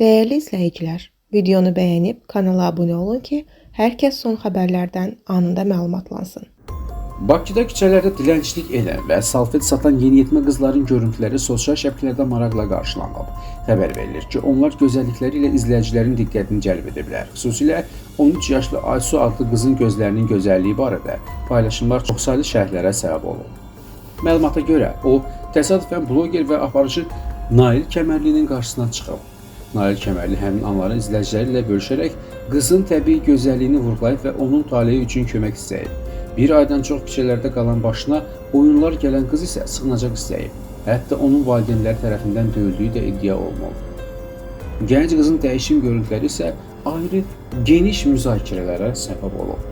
Değerli izləyicilər, videonu bəyənib kanala abunə olun ki, hər kəs son xəbərlərdən anında məlumatlansın. Bakıda küçələrdə dilənçilik edən və salfet satan yeniyetmə qızların görüntüləri sosial şəbəkələrdə maraqla qarşılanıb. Xəbər verilir ki, onlar gözəllikləri ilə izləyicilərin diqqətini cəlb ediblər. Xüsusilə 13 yaşlı Aysu adlı qızın gözlərinin gözəlliyi barədə paylaşımlar çoxsaylı şərhlərə səbəb olub. Məlumata görə, o təsadüfən bloger və aparıcı Nail Kəmərlinin qarşısına çıxıb. Nail Kəmərli həmin anları izləyiciləri ilə bölüşərək qızın təbii gözəlliyini vurğulayıb və onun taleyi üçün kömək istəyib. Bir aydan çox küçələrdə qalan başına oyunlar gələn qız isə sığınacaq istəyib. Hətta onun valideynləri tərəfindən döyüldüyü də iddia olunub. Gənc qızın dəyişim görüntüləri isə ayrı geniş müzakirələrə səbəb olub.